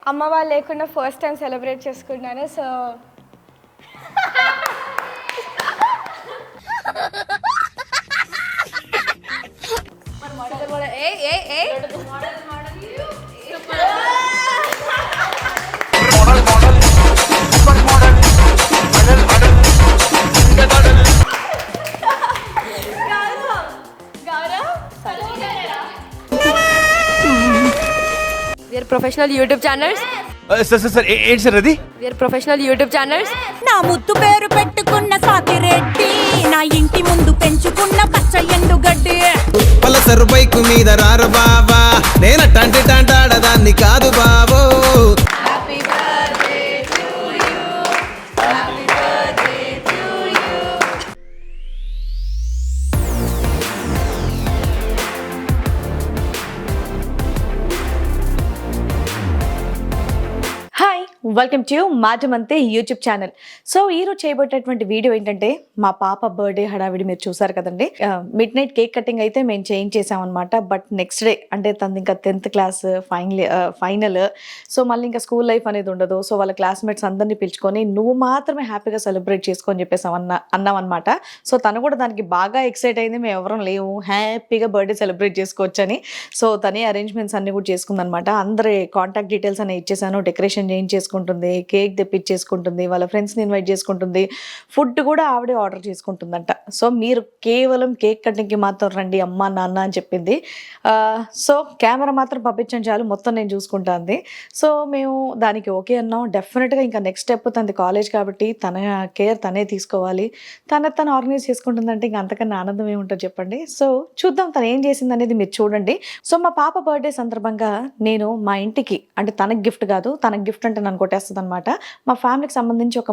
అమ్మ వాళ్ళు లేకుండా ఫస్ట్ టైం సెలబ్రేట్ చేసుకున్నాను. So We are professional YouTube channels. Sir ఏంటి సార్ అది? We are professional YouTube channels. నా ముద్దు పేరు పెట్టుకున్న సాతిరెడ్డి, నా ఇంటి ముందు పెంచుకున్న పచ్చ ఎండుగడ్డి. పలసరు బైకు మీద రార బావా, నేనట్టంటే టాంటాడదాన్ని కాదు బావో. హాయ్, వెల్కమ్ టు మాటమంతే యూట్యూబ్ ఛానల్. సో ఈరోజు చేయబోయేటటువంటి వీడియో ఏంటంటే మా పాప బర్త్డే హడావిడి మీరు చూసారు కదండి. మిడ్ నైట్ కేక్ కటింగ్ అయితే మేము చేసామన్నమాట. బట్ నెక్స్ట్ డే అంటే తనది ఇంకా 10th క్లాస్ ఫైనల్. సో మళ్ళీ ఇంకా స్కూల్ లైఫ్ అనేది ఉండదు. సో వాళ్ళ క్లాస్మేట్స్ అందరినీ పిలుచుకొని నువ్వు మాత్రమే హ్యాపీగా సెలబ్రేట్ చేసుకొని చెప్పేసి అన్నామన్నమాట. సో తను కూడా దానికి బాగా ఎక్సైట్ అయింది. మేము ఎవరం లేవు, హ్యాపీగా బర్త్డే సెలబ్రేట్ చేసుకోవచ్చని. సో తనే అరేంజ్మెంట్స్ అన్ని కూడా చేసుకుందనమాట. అందరి కాంటాక్ట్ డీటెయిల్స్ అనేవి ఇచ్చేసాను. డెకరేషన్ చేయించేసుకుంటుంది, కేక్ తెప్పించేసుకుంటుంది, వాళ్ళ ఫ్రెండ్స్ని ఇన్వైట్ చేసుకుంటుంది, ఫుడ్ కూడా ఆవిడే ఆర్డర్ చేసుకుంటుందంట. సో మీరు కేవలం కేక్ కటింగ్కి మాత్రం రండి అమ్మ నాన్న అని చెప్పింది. సో కెమెరా మాత్రం పంపించండి చాలు, మొత్తం నేను చూసుకుంటాంది. సో మేము దానికి ఓకే అన్నాం. డెఫినెట్గా ఇంకా నెక్స్ట్ స్టెప్ తనది కాలేజ్ కాబట్టి తన కేర్ తనే తీసుకోవాలి. తను ఆర్గనైజ్ చేసుకుంటుందంటే ఇంకా అంతకన్నా ఆనందం ఏముంటుందో చెప్పండి. సో చూద్దాం తను ఏం చేసింది అనేది మీరు చూడండి. సో మా పాప బర్త్డే సందర్భంగా నేను మా ఇంటికి, అంటే తనకి గిఫ్ట్ కాదు, తనకి గిఫ్ట్ అంటే నన్ను కొట్టేస్తుంది అనమాట, మా ఫ్యామిలీకి సంబంధించి ఒక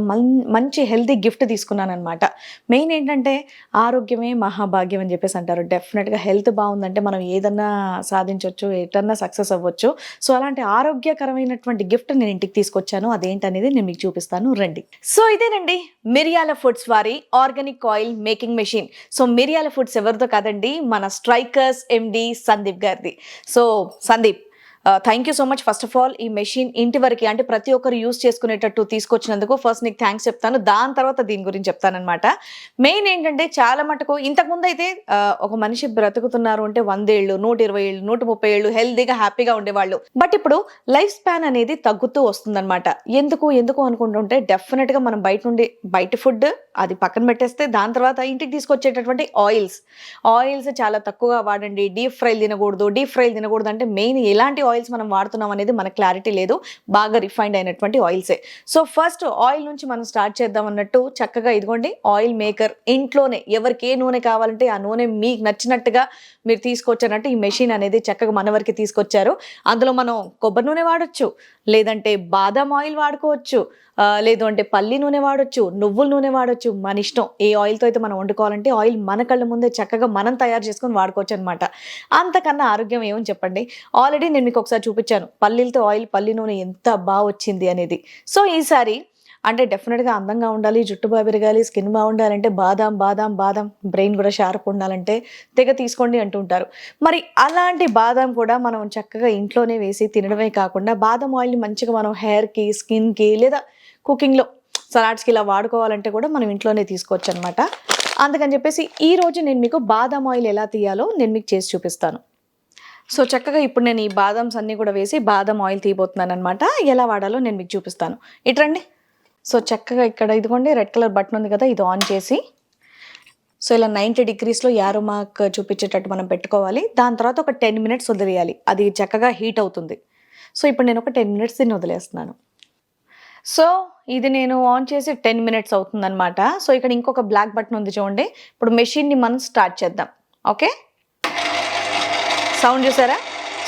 మంచి హెల్తీ గిఫ్ట్ తీసుకున్నాను అనమాట. మెయిన్ ఏంటంటే ఆరోగ్యమే మహాభాగ్యం అని చెప్పేసి అంటారు. డెఫినెట్గా హెల్త్ బాగుందంటే మనం ఏదన్నా సాధించవచ్చు, ఏదన్నా సక్సెస్ అవ్వచ్చు. సో అలాంటి ఆరోగ్యకరమైనటువంటి గిఫ్ట్ నేను ఇంటికి తీసుకొచ్చాను. అదేంటనేది నేను మీకు చూపిస్తాను, రండి. సో ఇదేనండి మిరియాల ఫుడ్స్ వారి organic oil making machine. So మిరియాల ఫుడ్స్ ఎవరిదో కాదండి, మన స్ట్రైకర్స్ ఎండి సందీప్ గారిది. So Sandeep, thank you so much. First of all ఈ మెషిన్ ఇంటి వరకు అంటే ప్రతి ఒక్కరు యూజ్ చేసుకునేటట్టు తీసుకొచ్చినందుకు ఫస్ట్ నీకు థ్యాంక్స్ చెప్తాను, దాని తర్వాత దీని గురించి చెప్తానమాట. మెయిన్ ఏంటంటే చాలా మటుకు ఇంతకుముందు అయితే ఒక మనిషి బ్రతుకుతున్నారు అంటే 100 ఏళ్ళు, 120 ఏళ్ళు, 130 ఏళ్ళు హెల్తీగా హ్యాపీగా ఉండేవాళ్ళు. బట్ ఇప్పుడు లైఫ్ స్పాన్ అనేది తగ్గుతూ వస్తుందన్నమాట. ఎందుకు అనుకుంటుంటే డెఫినెట్గా మనం బయట ఫుడ్ అది పక్కన పెట్టేస్తే దాని తర్వాత ఇంటికి తీసుకొచ్చేటటువంటి ఆయిల్స్ చాలా తక్కువగా వాడండి. డీప్ ఫ్రైలు తినకూడదు అంటే మెయిన్ ఎలాంటి ఆయిల్స్ మనం వాడుతున్నాం అనేది మనకు క్లారిటీ లేదు. బాగా రిఫైన్డ్ అయినటువంటి ఆయిల్సే. సో ఫస్ట్ ఆయిల్ నుంచి మనం స్టార్ట్ చేద్దాం అన్నట్టు చక్కగా ఇదిగోండి ఆయిల్ మేకర్. ఇంట్లోనే ఎవరికి ఏ నూనె కావాలంటే ఆ నూనె మీకు నచ్చినట్టుగా మీరు తీసుకొచ్చారంటే ఈ మెషిన్ అనేది చక్కగా మన వరకు తీసుకొచ్చారు. అందులో మనం కొబ్బరి నూనె వాడచ్చు, లేదంటే బాదాం ఆయిల్ వాడుకోవచ్చు, లేదు అంటే పల్లి నూనె వాడొచ్చు, నువ్వుల నూనె వాడొచ్చు, మన ఇష్టం. ఏ ఆయిల్తో అయితే మనం వండుకోవాలంటే ఆయిల్ మన కళ్ళ ముందే చక్కగా మనం తయారు చేసుకొని వాడుకోవచ్చు అనమాట. అంతకన్నా ఆరోగ్యం ఏమని చెప్పండి. ఆల్రెడీ నేను మీకు ఒకసారి చూపించాను పల్లీలతో పల్లి నూనె ఎంత బాగా వచ్చింది అనేది. సో ఈసారి అంటే డెఫినెట్గా అందంగా ఉండాలి, జుట్టు బాగా పెరగాలి, స్కిన్ బాగుండాలంటే బాదాం బ్రెయిన్ కూడా షార్ప్ ఉండాలంటే తెగ తీసుకోండి అంటుంటారు. మరి అలాంటి బాదాం కూడా మనం చక్కగా ఇంట్లోనే వేసి తినడమే కాకుండా బాదాం ఆయిల్ని మంచిగా మనం హెయిర్కి, స్కిన్కి లేదా కుకింగ్లో సలాడ్స్కి ఇలా వాడుకోవాలంటే కూడా మనం ఇంట్లోనే తీసుకోవచ్చు అనమాట. అందుకని చెప్పేసి ఈరోజు నేను మీకు బాదాం ఆయిల్ ఎలా తీయాలో నేను మీకు చేసి చూపిస్తాను. సో చక్కగా ఇప్పుడు నేను ఈ బాదామ్స్ అన్నీ కూడా వేసి బాదాం ఆయిల్ తీయబోతున్నాను అనమాట. ఎలా వాడాలో నేను మీకు చూపిస్తాను, ఇట్రండి. సో చక్కగా ఇక్కడ ఇదిగోండి రెడ్ కలర్ బటన్ ఉంది కదా, ఇది ఆన్ చేసి సో ఇలా 90 degreesలో యారో మార్క్ చూపించేటట్టు మనం పెట్టుకోవాలి. దాని తర్వాత ఒక 10 minutes వదిలేయాలి, అది చక్కగా హీట్ అవుతుంది. సో ఇప్పుడు నేను ఒక 10 minutes దీన్ని వదిలేస్తున్నాను. సో ఇది నేను ఆన్ చేసి 10 minutes అవుతుందన్నమాట. సో ఇక్కడ ఇంకొక బ్లాక్ బటన్ ఉంది చూడండి. ఇప్పుడు మెషిన్ని మనం స్టార్ట్ చేద్దాం. ఓకే, సౌండ్ చూసారా?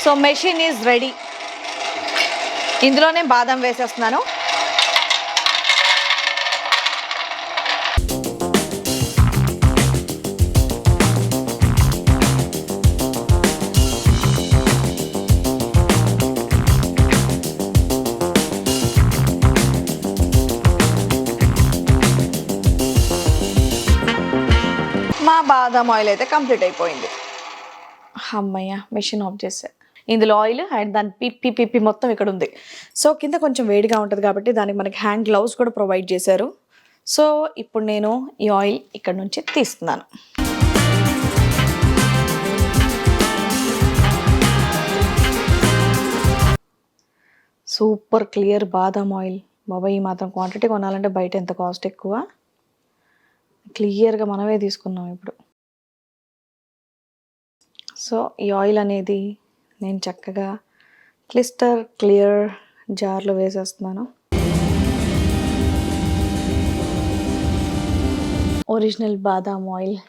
So machine is ready. ఇందులోనే బాదం వేసేస్తున్నాను. మా బాదాం ఆయిల్ అయితే కంప్లీట్ అయిపోయింది. అమ్మయ్య, మెషిన్ ఆఫ్ చేసా. ఇందులో ఆయిల్ అండ్ దాని పిప్పి మొత్తం ఇక్కడ ఉంది. సో కింద కొంచెం వేడిగా ఉంటుంది కాబట్టి దానికి మనకి హ్యాండ్ గ్లౌస్ కూడా ప్రొవైడ్ చేశారు. సో ఇప్పుడు నేను ఈ ఆయిల్ ఇక్కడ నుంచి తీస్తున్నాను. సూపర్ క్లియర్ బాదాం ఆయిల్. బాబాయ్ ఈ మాత్రం క్వాంటిటీ కొనాలంటే బయట ఎంత కాస్ట్ ఎక్కువ, క్లియర్గా మనమే తీసుకున్నాం ఇప్పుడు. సో ఈ ఆయిల్ అనేది నేను చక్కగా క్లియర్ జార్లో వేసేస్తున్నాను. ఒరిజినల్ బాదాం ఆయిల్,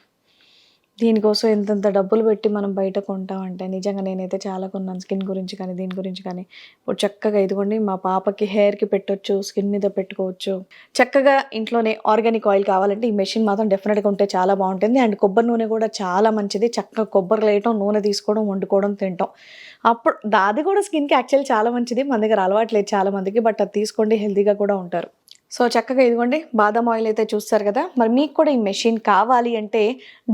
దీనికోసం ఎంతెంత డబ్బులు పెట్టి మనం బయట కొంటామంటే నిజంగా నేనైతే చాలా కొన్నాను స్కిన్ గురించి కానీ దీని గురించి కానీ. ఇప్పుడు చక్కగా ఇదిగోండి మా పాపకి హెయిర్కి పెట్టొచ్చు, స్కిన్ మీద పెట్టుకోవచ్చు. చక్కగా ఇంట్లోనే ఆర్గానిక్ ఆయిల్ కావాలంటే ఈ మెషిన్ మాత్రం డెఫినెట్గా ఉంటే చాలా బాగుంటుంది. అండ్ కొబ్బరి నూనె కూడా చాలా మంచిది. చక్కగా కొబ్బరి లేయటం, నూనె తీసుకోవడం, వండుకోవడం, తినటం. అప్పుడు అది కూడా స్కిన్కి యాక్చువల్లీ చాలా మంచిది. మన దగ్గర అలవాట్లేదు చాలా మందికి, బట్ అది తీసుకోండి, హెల్తీగా కూడా ఉంటారు. సో చక్కగా ఇదిగోండి బాదాం ఆయిల్ అయితే చూస్తారు కదా. మరి మీకు కూడా ఈ మెషిన్ కావాలి అంటే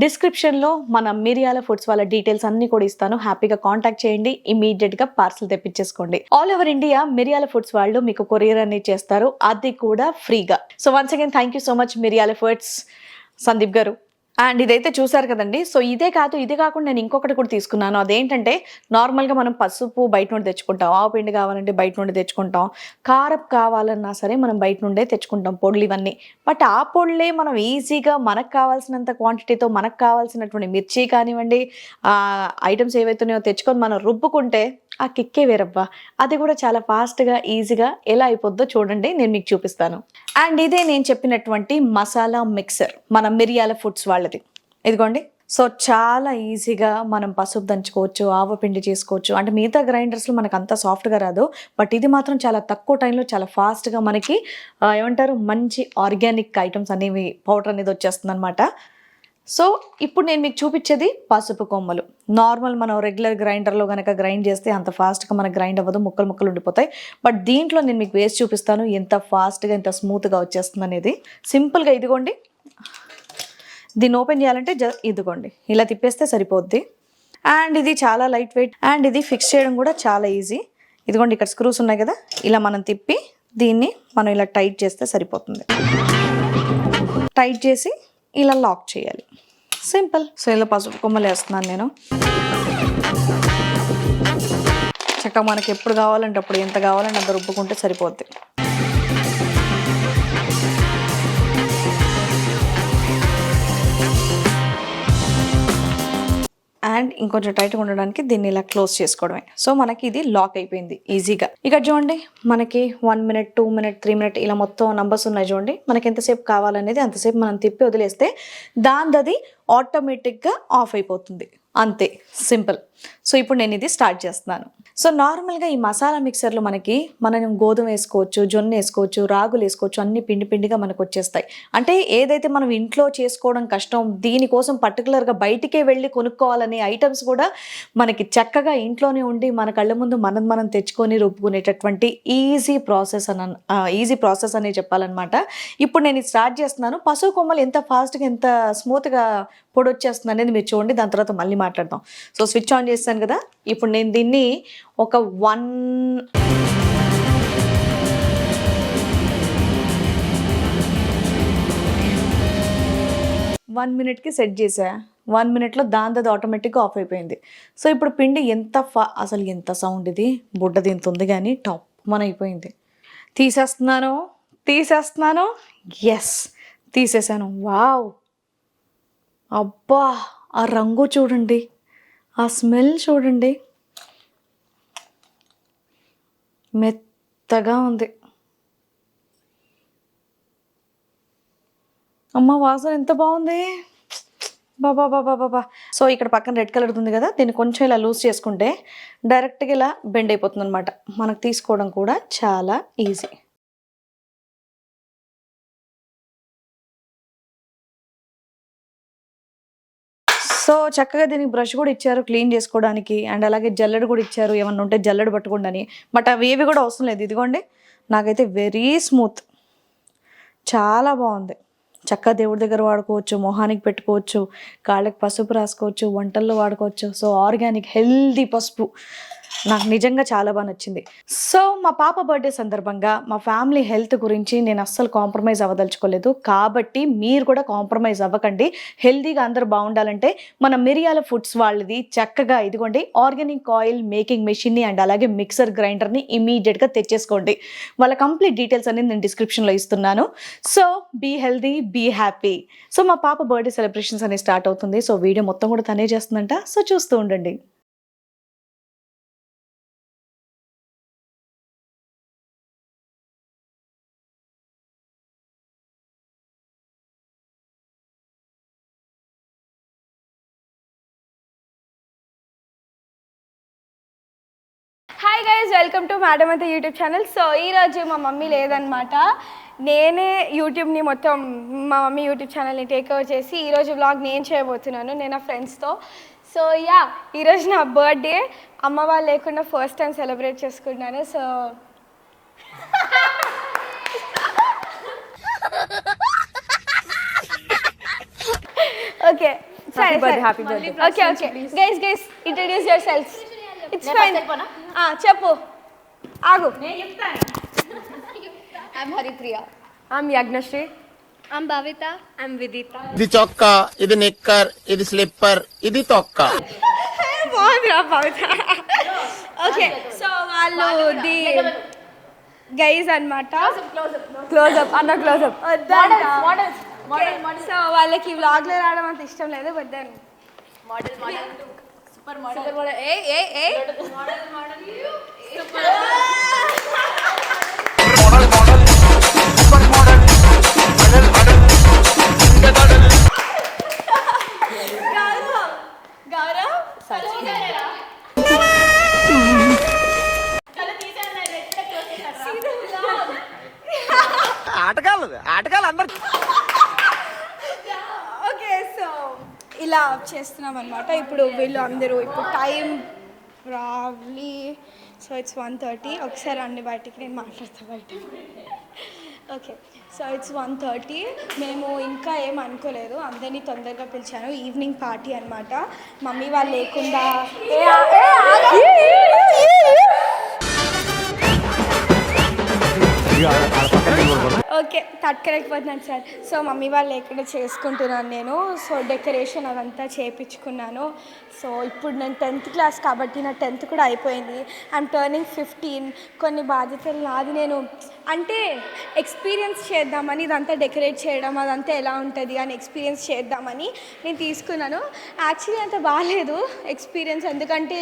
డిస్క్రిప్షన్లో మన మిరియాల ఫుడ్స్ వాళ్ళ డీటెయిల్స్ అన్ని కూడా ఇస్తాను. హ్యాపీగా కాంటాక్ట్ చేయండి, ఇమీడియట్గా పార్సల్ తెప్పించేసుకోండి. ఆల్ ఓవర్ ఇండియా మిరియాల ఫుడ్స్ వాళ్ళు మీకు కొరియర్ అనేది చేస్తారు, అది కూడా ఫ్రీగా. So once again thank you so much మిరియాల ఫుడ్స్ సందీప్ గారు. అండ్ ఇదైతే చూసారు కదండి. సో ఇదే కాకుండా నేను ఇంకొకటి కూడా తీసుకున్నాను. అదేంటంటే నార్మల్గా మనం పసుపు బయట నుండి తెచ్చుకుంటాం, ఆవు పిండి కావాలంటే బయట నుండి తెచ్చుకుంటాం, కారం కావాలన్నా సరే మనం బయట నుండే తెచ్చుకుంటాం పొడులు ఇవన్నీ. బట్ ఆ పొడులే మనం ఈజీగా మనకు కావాల్సినంత క్వాంటిటీతో మనకు కావాల్సినటువంటి మిర్చి కానివ్వండి, ఐటమ్స్ ఏవైతున్నాయో తెచ్చుకొని మనం రుబ్బుకుంటే ఆ కిక్కే వేరబ్బా. అది కూడా చాలా ఫాస్ట్గా ఈజీగా ఎలా అయిపోద్దో చూడండి, నేను మీకు చూపిస్తాను. అండ్ ఇదే నేను చెప్పినటువంటి మసాలా మిక్సర్ మన మిరియాల ఫుడ్స్ వాళ్ళది. ఇదిగోండి. సో చాలా ఈజీగా మనం పసుపు దంచుకోవచ్చు, ఆవపిండి చేసుకోవచ్చు. అంటే మిగతా గ్రైండర్స్లో మనకు అంత సాఫ్ట్గా రాదు, బట్ ఇది మాత్రం చాలా తక్కువ టైంలో చాలా ఫాస్ట్గా మనకి ఏమంటారు మంచి ఆర్గానిక్ ఐటమ్స్ అనేవి పౌడర్ అనేది వచ్చేస్తుంది అనమాట. సో ఇప్పుడు నేను మీకు చూపించేది పసుపు కొమ్మలు. నార్మల్ మనం రెగ్యులర్ గ్రైండర్లో కనుక గ్రైండ్ చేస్తే అంత ఫాస్ట్గా మనకు గ్రైండ్ అవ్వదు, ముక్కలు ఉండిపోతాయి. బట్ దీంట్లో నేను మీకు వేసి చూపిస్తాను ఎంత ఫాస్ట్గా ఎంత స్మూత్గా వచ్చేస్తుంది అనేది. సింపుల్గా ఇదిగోండి, దీన్ని ఓపెన్ చేయాలంటే ఇదిగోండి ఇలా తిప్పేస్తే సరిపోద్ది. అండ్ ఇది చాలా లైట్ వెయిట్ అండ్ ఇది ఫిక్స్ చేయడం కూడా చాలా ఈజీ. ఇదిగోండి ఇక్కడ స్క్రూస్ ఉన్నాయి కదా, ఇలా మనం తిప్పి దీన్ని మనం ఇలా టైట్ చేస్తే సరిపోతుంది. టైట్ చేసి ఇలా లాక్ చేయాలి, సింపుల్. సో ఇలా పసుపు కొమ్మలు వేస్తున్నాను నేను. చక్కగా మనకి ఎప్పుడు కావాలంటే అప్పుడు, ఎంత కావాలంటే అంత రుబ్బుకుంటే సరిపోద్ది. అండ్ ఇంకొంచెం టైట్గా ఉండడానికి దీన్ని ఇలా క్లోజ్ చేసుకోవడమే. సో మనకి ఇది లాక్ అయిపోయింది ఈజీగా. ఇక్కడ చూడండి మనకి 1 minute 2 minute 3 minute ఇలా మొత్తం నంబర్స్ ఉన్నాయి చూడండి. మనకి ఎంతసేపు కావాలనేది అంతసేపు మనం తిప్పి వదిలేస్తే దానిది ఆటోమేటిక్గా ఆఫ్ అయిపోతుంది, అంతే సింపుల్. సో ఇప్పుడు నేను ఇది స్టార్ట్ చేస్తున్నాను. సో నార్మల్గా ఈ మసాలా మిక్సర్లో మనం గోధుమ వేసుకోవచ్చు, జొన్న వేసుకోవచ్చు, రాగులు వేసుకోవచ్చు, అన్ని పిండిగా మనకు వచ్చేస్తాయి. అంటే ఏదైతే మనం ఇంట్లో చేసుకోవడం కష్టం, దీనికోసం పర్టికులర్గా బయటికే వెళ్ళి కొనుక్కోవాలనే ఐటమ్స్ కూడా మనకి చక్కగా ఇంట్లోనే ఉండి మన కళ్ళ ముందు మనం తెచ్చుకొని రుబ్బుకునేటటువంటి ఈజీ ప్రాసెస్ అనే చెప్పాలన్నమాట. ఇప్పుడు నేను ఇది స్టార్ట్ చేస్తున్నాను. పసుపు కొమ్మలు ఎంత ఫాస్ట్గా ఎంత స్మూత్గా పొడి వచ్చేస్తుంది అనేది మీరు చూడండి, దాని తర్వాత మళ్ళీ మాట్లాడదాం. సో స్విచ్ ఆన్ చేస్తాను కదా. ఇప్పుడు నేను దీన్ని ఒక 1 minute సెట్ చేసా. 1 minute దాని ఆటోమేటిక్గా ఆఫ్ అయిపోయింది. సో ఇప్పుడు పిండి అసలు ఎంత సౌండ్, ఇది బుడ్డ దీంతో ఉంది కానీ టాప్ మన అయిపోయింది. తీసేస్తున్నాను. ఎస్ తీసేసాను. వావ్, అబ్బా ఆ రంగు చూడండి, ఆ స్మెల్ చూడండి, మెత్తగా ఉంది. అమ్మ వాసన ఎంత బాగుంది, బాబా. సో ఇక్కడ పక్కన రెడ్ కలర్ ఉంది కదా, దీన్ని కొంచెం ఇలా లూజ్ చేసుకుంటే డైరెక్ట్గా ఇలా బెండ్ అయిపోతుంది అనమాట. మనకు తీసుకోవడం కూడా చాలా ఈజీ. సో చక్కగా దీనికి బ్రష్ కూడా ఇచ్చారు క్లీన్ చేసుకోవడానికి, అండ్ అలాగే జల్లెడ కూడా ఇచ్చారు ఏమన్నా ఉంటే జల్లెడ పట్టుకోండి అని. బట్ అవి ఏవి కూడా అవసరం లేదు. ఇదిగోండి నాకైతే వెరీ స్మూత్, చాలా బాగుంది. చక్కగా దేవుడి దగ్గర వాడుకోవచ్చు, మొహానికి పెట్టుకోవచ్చు, కాళ్ళకి పసుపు రాసుకోవచ్చు, వంటల్లో వాడుకోవచ్చు. సో ఆర్గానిక్ హెల్దీ పసుపు నాకు నిజంగా చాలా బాగా నచ్చింది. సో మా పాప బర్త్డే సందర్భంగా మా ఫ్యామిలీ హెల్త్ గురించి నేను అస్సలు కాంప్రమైజ్ అవ్వదలుచుకోలేదు. కాబట్టి మీరు కూడా కాంప్రమైజ్ అవ్వకండి. హెల్తీగా అందరూ బాగుండాలంటే మన మిరియాల ఫుడ్స్ వాళ్ళది చక్కగా ఇదిగోండి ఆర్గానిక్ ఆయిల్ మేకింగ్ మెషిన్ని అండ్ అలాగే మిక్సర్ గ్రైండర్ని ఇమీడియట్గా తెచ్చేసుకోండి. వాళ్ళ కంప్లీట్ డీటెయిల్స్ అనేది నేను డిస్క్రిప్షన్లో ఇస్తున్నాను. So be healthy, be happy. So మా పాప బర్త్డే సెలబ్రేషన్స్ అనేది స్టార్ట్ అవుతుంది. సో వీడియో మొత్తం కూడా తనే చేస్తుందంట. సో చూస్తూ ఉండండి. Hi guys, welcome to madam అంతే యూట్యూబ్ ఛానల్. సో ఈరోజు మా మమ్మీ లేదనమాట. నేనే యూట్యూబ్ని మొత్తం మా మమ్మీ యూట్యూబ్ ఛానల్ని టేక్ ఓవర్ చేసి ఈరోజు వ్లాగ్ నేను చేయబోతున్నాను నేను నా ఫ్రెండ్స్తో. సో యా, ఈరోజు నా బర్త్డే. అమ్మ వాళ్ళు లేకుండా ఫస్ట్ టైం సెలబ్రేట్ చేసుకుంటున్నాను. సో ఓకే, సరే happy birthday. Okay okay guys introduce your self. It's fine. చెప్పు, ఆగు. I'm Haripriya. I'm Yagnashri. I'm Bhavita. I'm Vidita. ఇది చొక్కా, ఇది నిక్కర్, ఇది స్లిప్పర్, ఇది తొక్క. బాగుందిరా భవిత. ఓకే, సో వాళ్ళు ది గైజ్ అనమాట. Close-up. Anna close-up. సో వాళ్ళకి వ్లాగ్లో రావడం అంత ఇష్టం లేదు. But then Super model. Hey. Gaurav ఆటగాళ్ళు అందరు. ఓకే, సో ఇలా చేస్తున్నాం అనమాట. ఇప్పుడు వీళ్ళు అందరూ ఇప్పుడు టైం రావ్లీ. So it's 1:30. ఒకసారి అన్ని బయటికి నేను మాట్లాడతా బయట. Okay, so it's 1:30. మేము ఇంకా ఏం అనుకోలేదు, అందరినీ తొందరగా పిలిచాను. ఈవినింగ్ పార్టీ అనమాట. మమ్మీ వాళ్ళు లేకుండా ఓకే తట్టుకోలేకపోతున్నాను సార్. సో మమ్మీ వాళ్ళు లేకుండా చేసుకుంటున్నాను నేను. సో డెకరేషన్ అదంతా చేయించుకున్నాను. సో ఇప్పుడు నేను 10th క్లాస్ కాబట్టి నా 10th కూడా అయిపోయింది. I'm turning 15. కొన్ని బాధ్యతలు నాది. నేను అంటే ఎక్స్పీరియన్స్ చేద్దామని ఇదంతా డెకరేట్ చేయడం అదంతా ఎలా ఉంటుంది అని ఎక్స్పీరియన్స్ చేద్దామని నేను తీసుకున్నాను. యాక్చువల్లీ అంత బాగాలేదు ఎక్స్పీరియన్స్, ఎందుకంటే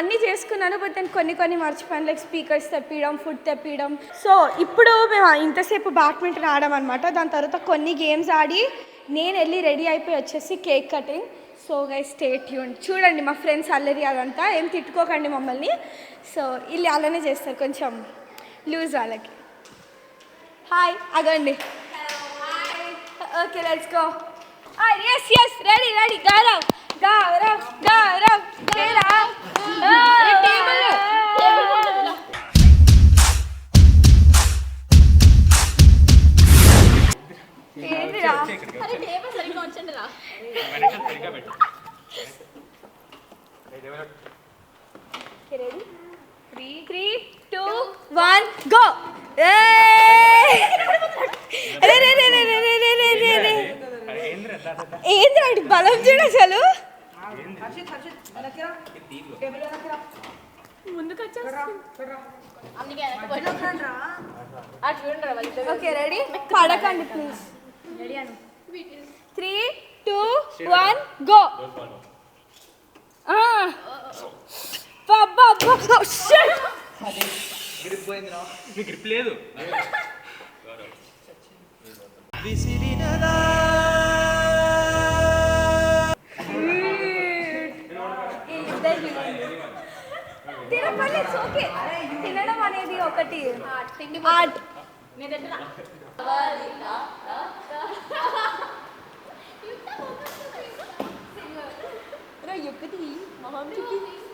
అన్నీ చేసుకున్నాను. బట్ నేను కొన్ని మర్చిపోయాను, లైక్ స్పీకర్స్ తెప్పియడం, ఫుడ్ తెప్పియడం. సో ఇప్పుడు మేము ఇంతసేపు బ్యాడ్మింటన్ ఆడడం అనమాట. దాని తర్వాత కొన్ని గేమ్స్ ఆడి నేను వెళ్ళి రెడీ అయిపోయి వచ్చేసి cake cutting. So guys stay tune. చూడండి మా ఫ్రెండ్స్ అల్లరి అదంతా, ఏం తిట్టుకోకండి మమ్మల్ని. సో వీళ్ళు అలానే చేస్తారు, కొంచెం లూజ్ వాళ్ళకి. హాయ్, అగండి. Okay, let's go. Yes ready. Gaurav Ready? 3, 2, 1, go! ఏంద్రా బలం చూడ అసలు. Okay, ready? పడకండి ప్లీజ్. 3, 2, 1, go! గ్రిప్ లేదు. తినడం అనేది ఒకటి ఆర్ట్.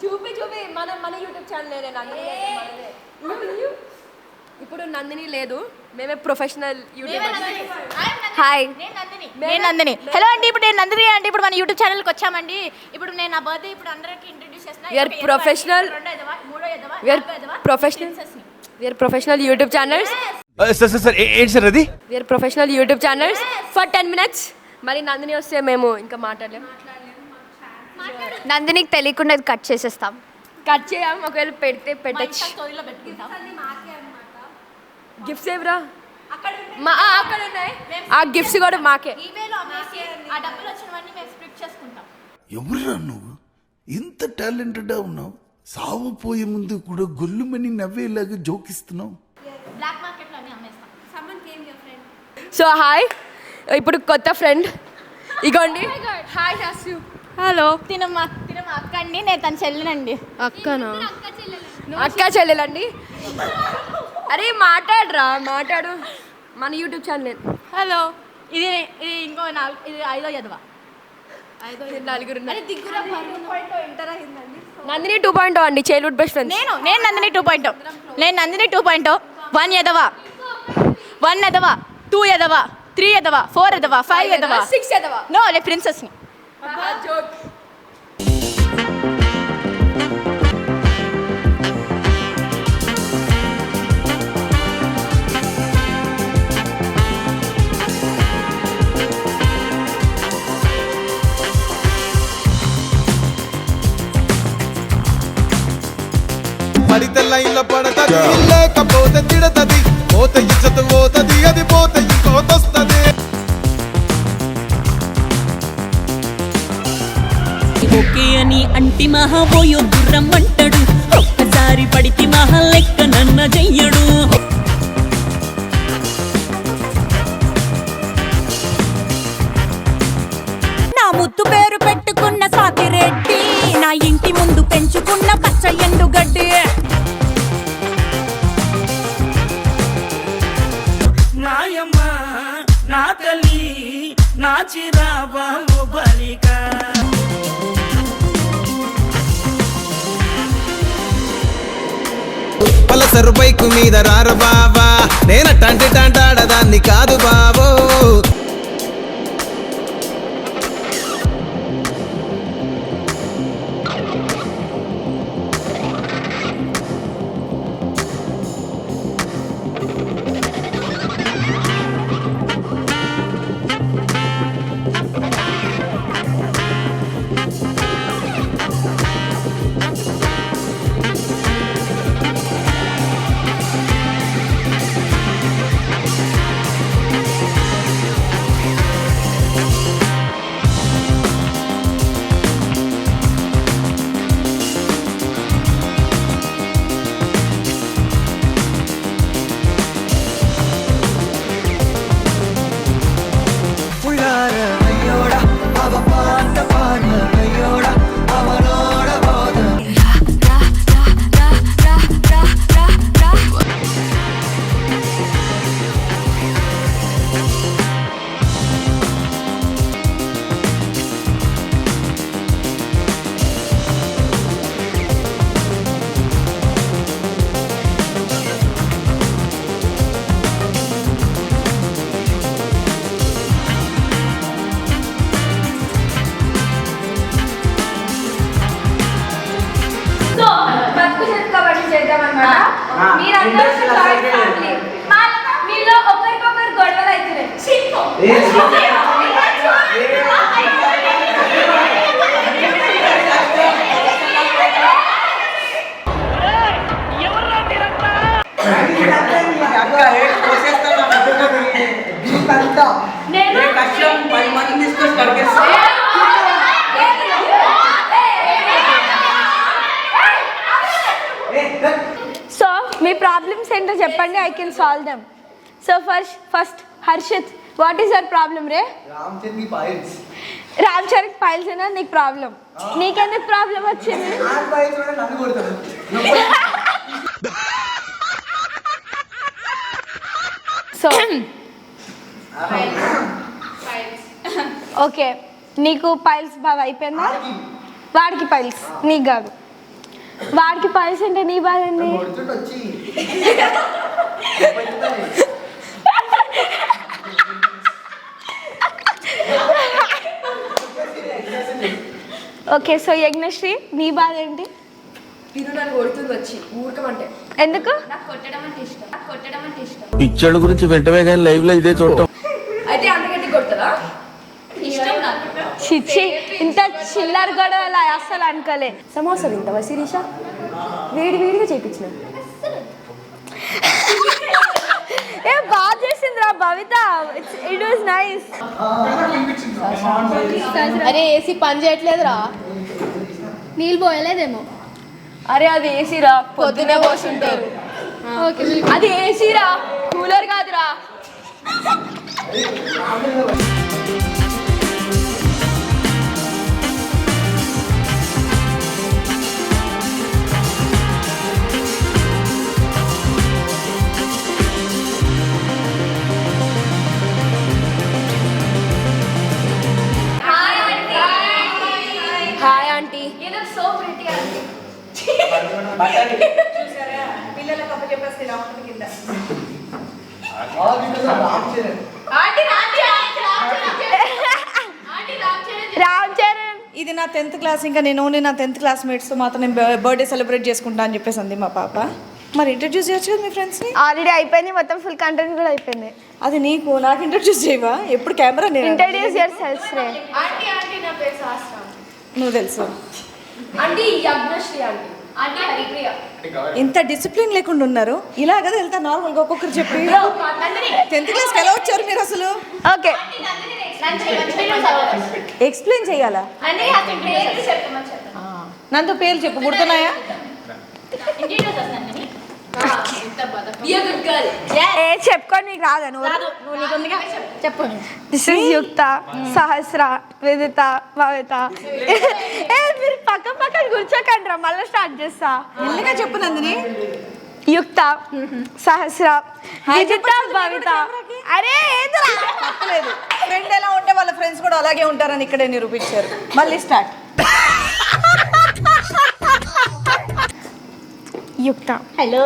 చూపి మన యూట్యూబ్ ఛానల్ ఇప్పుడు నందిని లేదు, మేమే ప్రొఫెషనల్ యూట్యూబర్. హాయ్, నేను నందిని. హలో అండి, ఇప్పుడు నేను నందిని అంటే ఇప్పుడు మన యూట్యూబ్ ఛానల్కి వచ్చామండి. ఇప్పుడు నేను నా బర్త్డే ఇప్పుడు అందరికీ introduce we are professional professional YouTube channels sir ఏంటి సార్ అది? We are professional YouTube channels for 10 minutes. మరి నందిని వస్తే మేము ఇంకా మాట్లాడలేము. నందినికి తెలియకుండా ఇది కట్ చేసేస్తాం. కట్ చేయం, ఒకవేళ పెడితే పెట్టచ్చు. గిఫ్ట్స్ ఏవరా అక్కడ ఉన్నాయి, ఆ గిఫ్ట్స్ కూడా మాకే. ఎవరురా నువ్వు? ఇంత టాలెంటెడ్ ఉన్నావు, సావపోయే ముందు కూడా గొల్లుమని నవ్వేలాగా జోకిస్తున్నావు. సో హాయ్, ఇప్పుడు కొత్త ఫ్రెండ్ ఇగోండి. హాయ్ హాస్యు. హలో. తినమ్మా అక్క అండి, నేను తన చెల్లెనండి. అక్కనా? అక్క చెల్లెలండి. అరే మాట్లాడరా, మాట్లాడు. మన యూట్యూబ్ ఛానల్. హలో. ఇది ఇంకో ఇది 5వ చదవా. నలుగురు. నందిని 2.0 అండి, చైల్డ్హుడ్ బెస్ట్ ఫ్రెండ్స్. నేను నందిని 2.0. నేను నందిని 2.0. 1 ఎదవా, 1 ఎదవా, 2 ఎదవా, 3 ఎదవా, 4 ఎదవా, 5 ఎదవా, 6 ఎదవా. నో లే ప్రిన్సెస్ని. జోక్. పడితే లైన్లో పడతది, లేకపోతే తిడతది, పోతే ఇజ్జత్ పోతది, అది పోతే ఇంకోతొస్తది. ఓకే అని అంటి మహా పోయో గుర్రం అంటాడు, ఒక్కసారి పడితే మహా లెక్క నన్న చెయ్యడు. నా ముద్దు పేరు పెట్టుకున్న సాతిరెడ్డి, నా ఇంటి ముందు పెంచుకున్న పచ్చ ఎండుగడ్డి. నాయమ్మ నా తల్లి నా చిరాబాబు బలిక. పలసరు బైకు మీద రారు బావా, నేనట్టంటి టాంటాడదాన్ని కాదు బావో. మీలో ఒకరికొకరు గొడవలు అవుతున్నాయి. సో మీ ప్రాబ్లమ్స్ ఏంటో చెప్పండి, I can solve them. So first Harshit, what is your problem రే? రామ్ చరణ్ పైల్స్ అయినా నీకు ప్రాబ్లం. నీకెందుకు ప్రాబ్లం వచ్చింది? సో ఓకే, నీకు పైల్స్ బాగా అయిపోయిందా? వాడికి పైల్స్, నీకు కాదు. వాడికి పైల్స్ అంటే నీ బాధ అండి. ఓకే, సో యజ్ఞశ్రీ నీ బాధ ఏంటి? తిను నన్ను కొడుతుంది వచ్చి ఊరకమంటే. ఎందుకు? నాకు కొట్టడం అంటే ఇష్టం. పిచ్చోళ్ళ గురించి వెంటనే కానీ లైవ్ లో ఇదే చూడటం. అయితే అంతకంటే కొడుతుందా? ఇష్టం నాకు. చిచ్చి, ఇంత చిల్లర గొడవలు అస్సలు అనుకోలే. సమోసా తింటావా శిరీష? వేడిగా చేయించిన. ఏ బాగా చేసిందిరా భవిత, ఇట్ వాస్ నైస్. అరే ఏసీ పని చేయట్లేదురా. నీళ్ళు పోయలేదేమో. అరే అది ఏసీరా, పొద్దునే పోసుంటారు. అది ఏసీరా, కూలర్ కాదురా. Hi aunty. రామ్ చరణ్. ఇది నా 10th క్లాస్, ఇంకా నేను ఓన్లీ నా 10th క్లాస్మేట్స్తో మాత్రం నేను బర్త్డే సెలబ్రేట్ చేసుకుంటా అని చెప్పేసి అంది మా పాప. మరి ఇంట్రడ్యూస్ చేయొచ్చు కదా మీ ఫ్రెండ్స్ని. ఆల్రెడీ అయిపోయింది, మొత్తం ఫుల్ కంటెంట్ కూడా అయిపోయింది. అది నీకు, నాకు ఇంట్రడ్యూస్ చేయవా? ఎప్పుడు కెమెరా ఇంట్రడ్యూస్ యువర్ సెల్ఫ్ రే. నువ్వు తెలుసు. Aunty Yajnashri aunty. Aunty Haripriya. ఇంత డిసిప్లిన్ లేకుండా ఉన్నారు. ఇలా కదా వెళ్తా నార్మల్గా ఒక్కొక్కరు చెప్పి. 10th క్లాస్కి ఎలా వచ్చారు మీరు అసలు? ఓకే, ఎక్స్ప్లెయిన్ చేయాలా? నందు పేర్లు చెప్పు, గుర్తున్నాయా? ఏ చెప్పుకొని నీకు రాదా? నువ్వు చెప్పు. దిస్ ఇస్ యుక్త, సహస్ర, విదిత, భవిత. ఏ మీరు పక్కన కూర్చోకండి రా, మళ్ళీ స్టార్ట్ చేస్తా. ఎందుగా చెప్పు నందిని. యుక్త, సహస్ర, విదిత, భవిత. అరే ఏదిరా? తప్పలేదు. ఫ్రెండ్ ఎలా ఉంటే వాళ్ళ ఫ్రెండ్స్ కూడా అలాగే ఉంటారని ఇక్కడే నిరూపించారు. మళ్ళీ స్టార్ట్. యుక్త. హలో.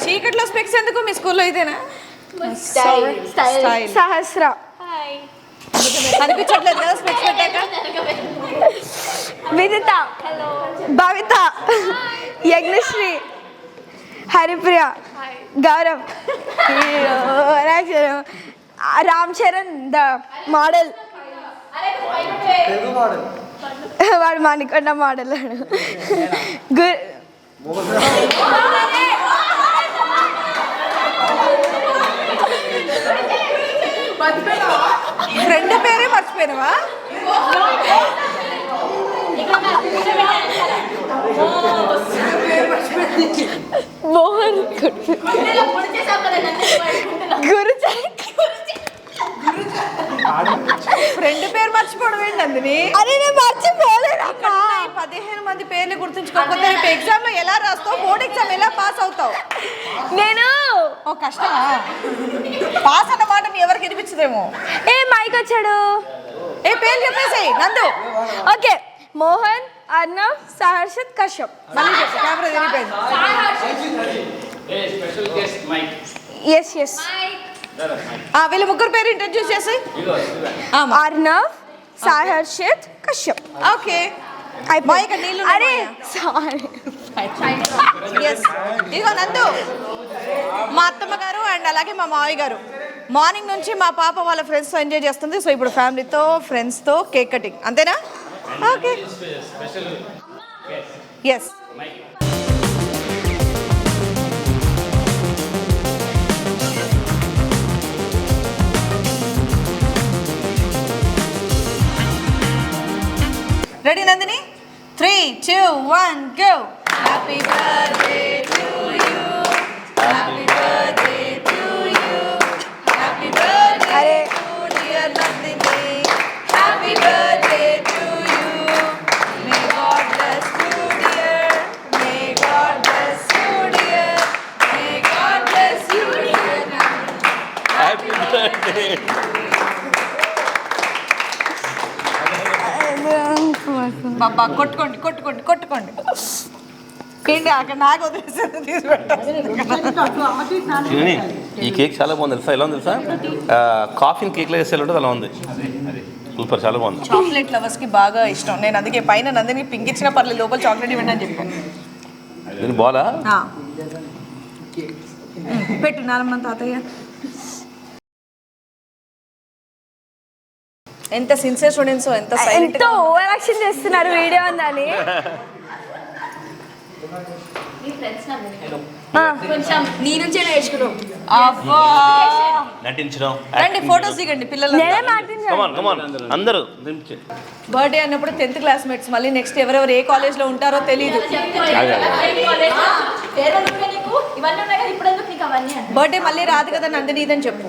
చీకట్లో స్పెక్స్ ఎందుకు మీ స్కూల్లో? ఇదేనా స్టైల్. సహస్ర. అనిపించట్లేదు కదా స్పెక్స్ పెట్టాక? విదిత, భవిత, యజ్ఞశ్రీ, హరిప్రియ, గౌరవ్, రామ్ చరణ్ ద మోడల్. వాడు మణికొండ మోడల్. ఫ్రెండ్ పేరే మర్చిపోయినవా? మోహన్. గురు. ఫ్రెండ్ పేరు మర్చిపోవడం ఏంటండి? అరే నేను మర్చిపోలేదమ్మా. 15 మంది పేర్లు గుర్తుంచుకోకపోతే రేపు ఎగ్జామ్ లో ఎలా రాస్తావు? బోర్డ్ ఎగ్జామ్ ఎలా పాస్ అవుతావు? నేను ఓ కష్టమా? పాస్ అన్న మాట మీ ఎవరికి వినిపించదేమో. ఏ మైక్ వచ్చాడు. ఏ పేరు చెప్పేసి నందు. ఓకే, మోహన్, అర్ణవ్, సహర్షిత్, కశ్యప్. మళ్ళీ చెప్పు, కెమెరా తిరిగిపోయింది. Yes yes. వీళ్ళ ముగ్గురు పేరు ఇంట్రడ్యూస్ చేసి. అర్ణవ్, సహర్షిత్, కశ్యప్. ఓకే. నీళ్ళు. అరే సారీ. ఇదిగో నందు, మా అత్తమ్మ గారు అండ్ అలాగే మా మావయ్య గారు మార్నింగ్ నుంచి మా పాప వాళ్ళ ఫ్రెండ్స్తో ఎంజాయ్ చేస్తుంది. సో ఇప్పుడు ఫ్యామిలీతో ఫ్రెండ్స్తో కేక్ కటింగ్, అంతేనా? Okay. Yes. Ready Nandini? 3, 2, 1 go. Happy birthday to you. Happy birthday to you. Happy birthday to dear Nandini. Happy birthday to you. May God bless you dear. May God bless you dear. May God bless you dear. Happy birthday. బాబా కొట్టుకోండి కొట్టుకోండి కొట్టుకోండి. ఏంటి అక్కడ నాకు వదిలేసి తీసి ఈ కేక్ చాలా బాగుంది తెలుసా, ఎలా ఉంది తెలుసా? కాఫీ కేక్లో వేస్తే ఉంటుంది అలా ఉంది, సూపర్, చాలా బాగుంది. చాక్లెట్ లవర్స్కి బాగా ఇష్టం. నేను అందుకే పైన నందిని పింక్ ఇచ్చినా పర్లేదు, లోపల చాక్లెట్ ఇవ్వండి అని చెప్పాను. ఇది బాలా పెట్టు నానమ్మ తాతయ్య. ఎంత సిన్సియర్ స్టూడెంట్స్, ఎంత సైలెంట్, ఎంతో ఓవర్ యాక్షన్ చేస్తున్నారు వీడియో ఉందని. కొంచెం నీ నుంచే నేర్చుకున్నాం. నటించడం, రండి ఫోటోస్ దిగండి పిల్లలు. అందరూ. బర్త్డే అన్నప్పుడు 10th క్లాస్మేట్స్, మళ్ళీ నెక్స్ట్ ఎవరెవరు ఏ కాలేజ్లో ఉంటారో తెలియదు. బర్త్డే మళ్ళీ రాదు కదా నందిని, ఇదని చెప్పు.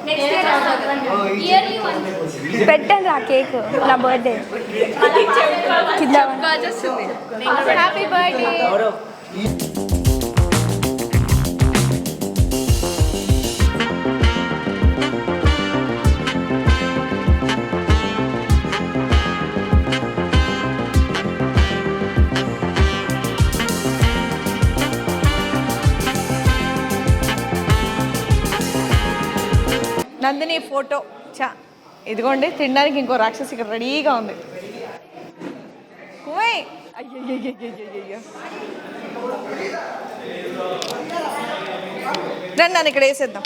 పెట్టండి ఆ కేక్, నా బర్త్డే కింద. Happy birthday. నందిని ఫోటో చా, ఇదిగోండి తినడానికి ఇంకో రాక్షసి ఇక్కడ రెడీగా ఉంది. కువై అయ్యో రండి నన్ను ఇక్కడ వేసేద్దాం.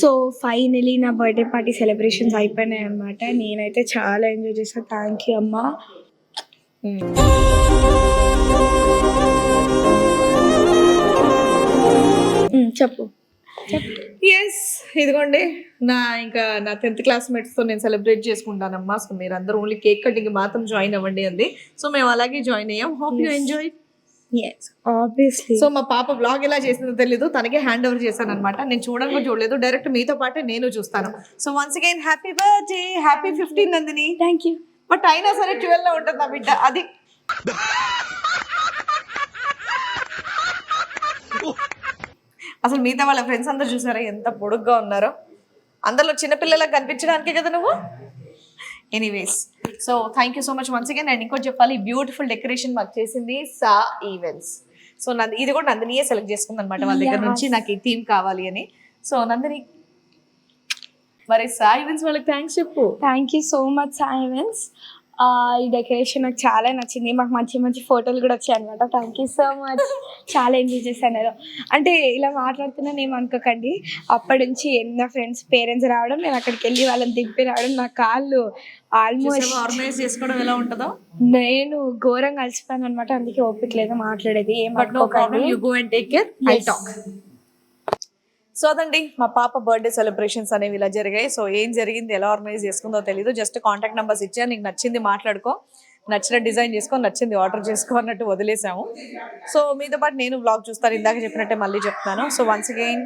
సో ఫైనలీ నా బర్త్డే పార్టీ సెలబ్రేషన్స్ అయిపోయినాయి అనమాట. నేనైతే చాలా ఎంజాయ్ చేశాను. థ్యాంక్ యూ అమ్మా. చెప్పు. ఎస్, ఇదిగోండి ఇంకా నా 10th క్లాస్మేట్స్తో నేను సెలబ్రేట్ చేసుకుంటానమ్మా. సో మీరు అందరూ ఓన్లీ కేక్ కటింగ్ మాత్రం జాయిన్ అవ్వండి అంది. సో మేము అలాగే జాయిన్ అయ్యాం. Hope you enjoy. Yes obviously. So మా పాప బ్లాగ్ ఎలా చేసిందో తెలీదు, తనకే హ్యాండ్ ఓవర్ చేశాను అనమాట. నేను చూడలేదు, డైరెక్ట్ మీతో పాటే నేను చూస్తాను. So once again happy birthday, happy 15 Nandini. Thank you. But అయినా సరే 12 లో ఉంటుంది నా బిడ్డ. అది అసలు మిగతా వాళ్ళ ఫ్రెండ్స్ అందరూ చూసారా ఎంత పొడుగ్గా ఉన్నారో? అందరిలో చిన్నపిల్లలకు కనిపించడానికే కదా నువ్వు. Anyways, so thank you so much once again. And ఇంకోటి చెప్పాలి, బ్యూటిఫుల్ డెకరేషన్ మాకు చేసింది సా ఈవెంట్స్. సో ఇది కూడా నందినియే సెలెక్ట్ చేసుకుంది అనమాట వాళ్ళ దగ్గర నుంచి, నాకు ఈ థీమ్ కావాలి అని. సో నందిని, మరి సా ఈవెంట్స్ వాళ్ళకి థ్యాంక్స్ చెప్పు. Thank you so much saw events. ఈ డెకరేషన్ నాకు చాలా నచ్చింది. మాకు మంచి మంచి ఫోటోలు కూడా వచ్చాయి అనమాట. Thank you so much. చాలా ఎంజాయ్ చేశాను నేను. అంటే ఇలా మాట్లాడుతున్నాను ఏమనుకోకండి, అప్పటి నుంచి నా ఫ్రెండ్స్ పేరెంట్స్ రావడం, నేను అక్కడికి వెళ్ళి వాళ్ళని దింపి రావడం, నా కాళ్ళు ఆల్మోస్ట్ ఆర్గనైజ్ చేసుకోవడం ఎలా ఉంటుందో నేను ఘోరంగా అలసిపోయాను అనమాట. అందుకే ఓపిక లేదు మాట్లాడేది. సో అదండి మా పాప బర్త్డే సెలబ్రేషన్స్ అనేవి ఇలా జరిగాయి. సో ఏం జరిగింది, ఎలా ఆర్గనైజ్ చేసుకుందో తెలీదు. జస్ట్ కాంటాక్ట్ నెంబర్స్ ఇచ్చాను, నీకు నచ్చింది మాట్లాడుకో, నచ్చిన డిజైన్ చేసుకో, నచ్చింది ఆర్డర్ చేసుకో అన్నట్టు వదిలేసాము. సో మీతో పాటు నేను వ్లాగ్ చూస్తాను, ఇందాక చెప్పినట్టే మళ్ళీ చెప్తాను. సో వన్స్ అగైన్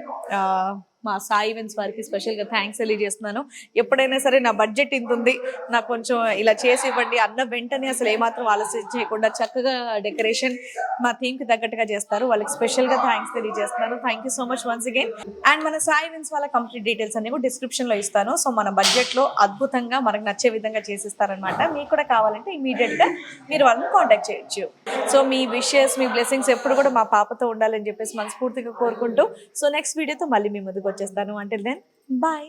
మా సాయి ఈవెంట్స్ వారికి స్పెషల్గా థ్యాంక్స్ తెలియజేస్తున్నాను. ఎప్పుడైనా సరే నా బడ్జెట్ ఇంత ఉంది, నాకు కొంచెం ఇలా చేసి ఇవ్వండి అన్న వెంటనే అసలు ఏమాత్రం ఆలస్యం చేయకుండా చక్కగా డెకరేషన్ మా థీమ్కి తగ్గట్టుగా చేస్తారు. వాళ్ళకి స్పెషల్గా థ్యాంక్స్ తెలియజేస్తున్నాను. Thank you so much once again. And మన సాయి ఈవెంట్స్ వాళ్ళ కంప్లీట్ డీటెయిల్స్ అనేవి డిస్క్రిప్షన్లో ఇస్తాను. సో మన బడ్జెట్లో అద్భుతంగా మనకు నచ్చే విధంగా చేసిస్తారనమాట. మీకు కూడా కావాలంటే ఇమీడియట్గా మీరు వాళ్ళని కాంటాక్ట్ చేయొచ్చు. సో మీ విషెస్, మీ బ్లెస్సింగ్స్ ఎప్పుడు కూడా మా పాపతో ఉండాలని చెప్పేసి మనస్ఫూర్తిగా కోరుకుంటూ, సో నెక్స్ట్ వీడియోతో మళ్ళీ మీ ముందుకు వచ్చేస్తాను. Until then bye.